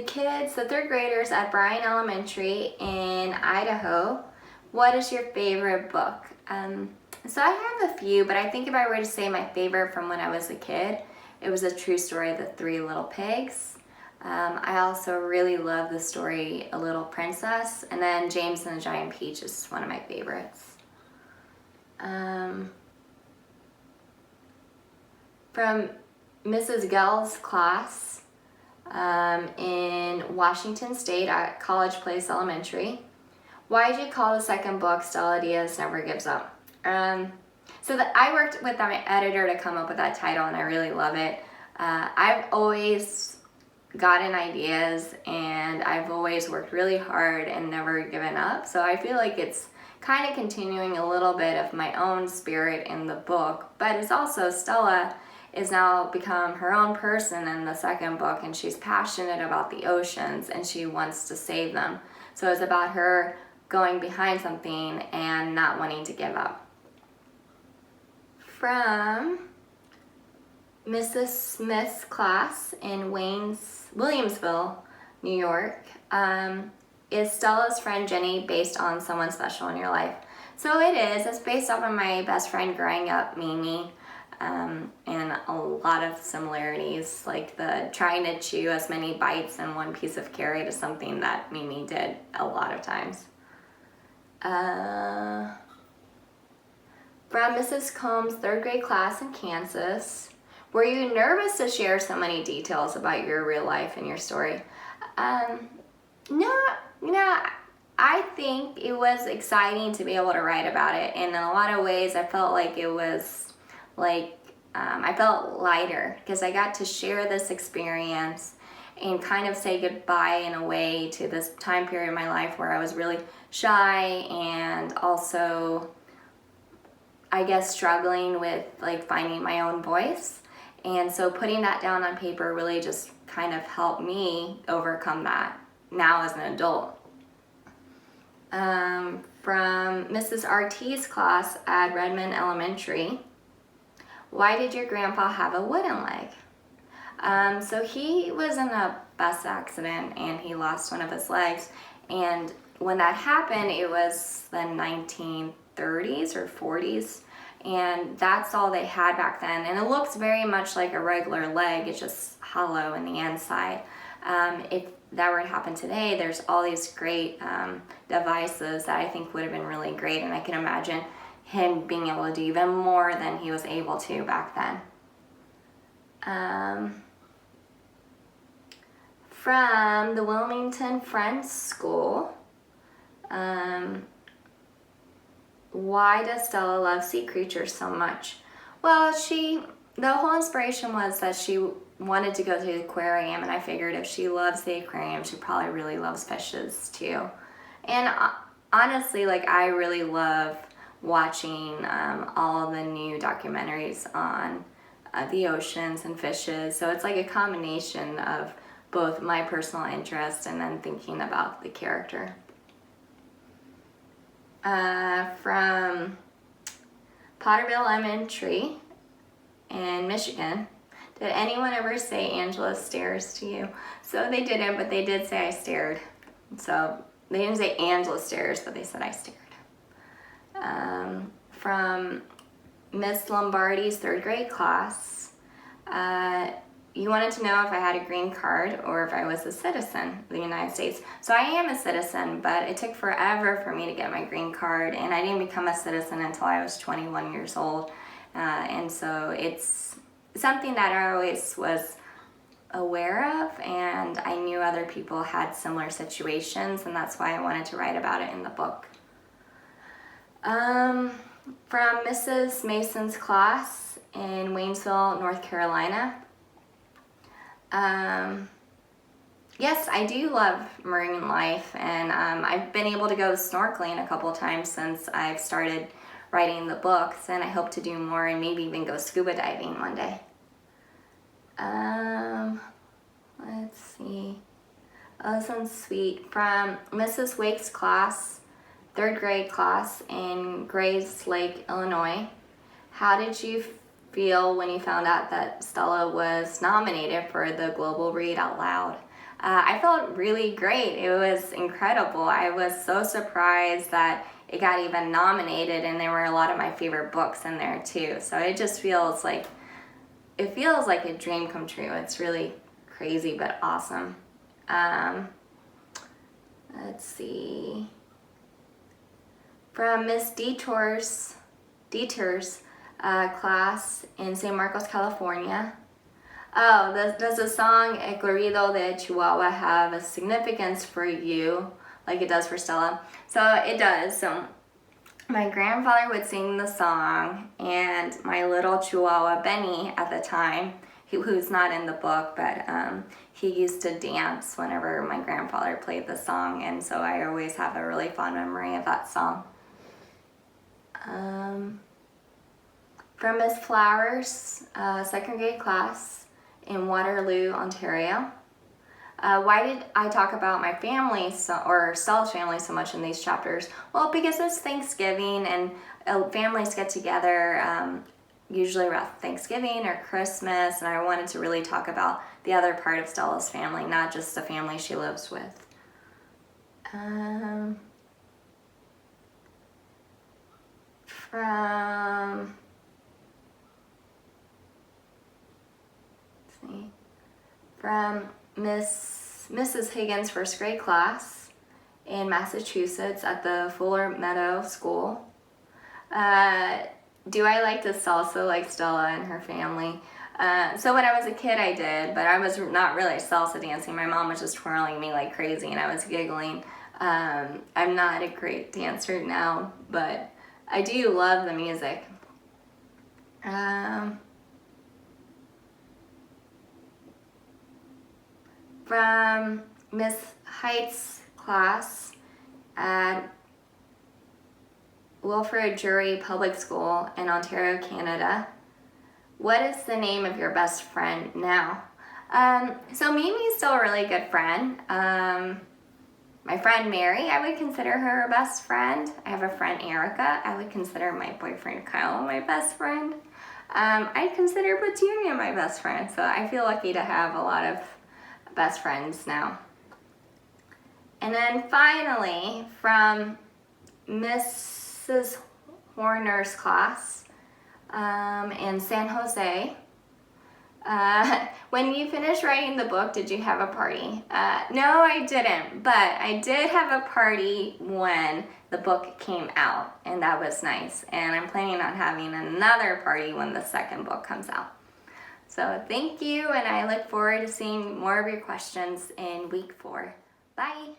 the third graders at Bryan Elementary in Idaho, what is your favorite book? So I have a few, but I think if I were to say my favorite from when I was a kid, it was A True Story of the Three Little Pigs. I also really love the story A Little Princess, and then James and the Giant Peach is one of my favorites. From Mrs. Gell's class in Washington State at College Place Elementary, why did you call the second book Stella DIAZ Never Gives Up? I worked with my editor to come up with that title, and I really love it. I've always gotten ideas, and I've always worked really hard and never given up. So I feel like it's kind of continuing a little bit of my own spirit in the book, but it's also Stella is now become her own person in the second book, and she's passionate about the oceans and she wants to save them. So it's about her going behind something and not wanting to give up. From Mrs. Smith's class in Williamsville, New York, is Stella's friend Jenny based on someone special in your life? So it is. It's based off of my best friend growing up, Mimi, and a lot of similarities, like the trying to chew as many bites in one piece of carrot is something that Mimi did a lot of times. From Mrs. Combs' third grade class in Kansas, were you nervous to share so many details about your real life and your story? No, I think it was exciting to be able to write about it, and in a lot of ways I felt like it was I felt lighter because I got to share this experience and kind of say goodbye in a way to this time period in my life where I was really shy and also, I guess, struggling with like finding my own voice. And so putting that down on paper really just kind of helped me overcome that now as an adult. From Mrs. RT's class at Redmond Elementary, why did your grandpa have a wooden leg? So he was in a bus accident and he lost one of his legs. And when that happened, it was the 1930s or 40s. And that's all they had back then. And it looks very much like a regular leg. It's just hollow in the inside. If that were to happen today, there's all these great devices that I think would have been really great. And I can imagine him being able to do even more than he was able to back then. From the Wilmington Friends School, why does Stella love sea creatures so much? Well, the whole inspiration was that she wanted to go to the aquarium, and I figured if she loves the aquarium, she probably really loves fishes too. And honestly, like, I really love watching all the new documentaries on the oceans and fishes. So it's like a combination of both my personal interest and then thinking about the character. From Potterville Elementary in Michigan, did anyone ever say Angela stares to you? So they didn't, but they did say I stared. So they didn't say Angela stares, but they said I stared. From Miss Lombardi's third grade class, you wanted to know if I had a green card or if I was a citizen of the United States. So I am a citizen, but it took forever for me to get my green card, and I didn't become a citizen until I was 21 years old. And so it's something that I always was aware of, and I knew other people had similar situations, and that's why I wanted to write about it in the book. From Mrs. Mason's class in Waynesville, North Carolina. Yes, I do love marine life, and I've been able to go snorkeling a couple of times since I've started writing the books, and I hope to do more and maybe even go scuba diving one day. Let's see. Oh, this one's sweet. From Mrs. Wake's class, third grade class in Grays Lake, Illinois. How did you feel when you found out that Stella was nominated for the Global Read Out Loud? I felt really great. It was incredible. I was so surprised that it got even nominated, and there were a lot of my favorite books in there too. So it just feels like a dream come true. It's really crazy but awesome. Let's see. From Miss Detour's class in San Marcos, California. Oh, does the song El Corrido de Chihuahua have a significance for you like it does for Stella? So it does. So my grandfather would sing the song, and my little Chihuahua Benny at the time, who's not in the book, but he used to dance whenever my grandfather played the song, and so I always have a really fond memory of that song. From Miss Flowers, second grade class in Waterloo, Ontario. Why did I talk about my family or Stella's family so much in these chapters? Well, because it's Thanksgiving, and families get together usually around Thanksgiving or Christmas, and I wanted to really talk about the other part of Stella's family, not just the family she lives with. From Mrs. Higgins' first grade class in Massachusetts at the Fuller Meadow School. Do I like to salsa like Stella and her family? So when I was a kid I did, but I was not really salsa dancing. My mom was just twirling me like crazy and I was giggling. I'm not a great dancer now, but I do love the music. From Miss Height's class at Wilfrid Jury Public School in Ontario, Canada. What is the name of your best friend now? So Mimi's still a really good friend. My friend Mary, I would consider her a best friend. I have a friend Erica. I would consider my boyfriend Kyle my best friend. I consider Petunia my best friend, so I feel lucky to have a lot of best friends now. And then finally, from Mrs. Horner's class in San Jose. When you finished writing the book, did you have a party? No, I didn't, but I did have a party when the book came out, and that was nice. And I'm planning on having another party when the second book comes out. So thank you, and I look forward to seeing more of your questions in week 4. Bye.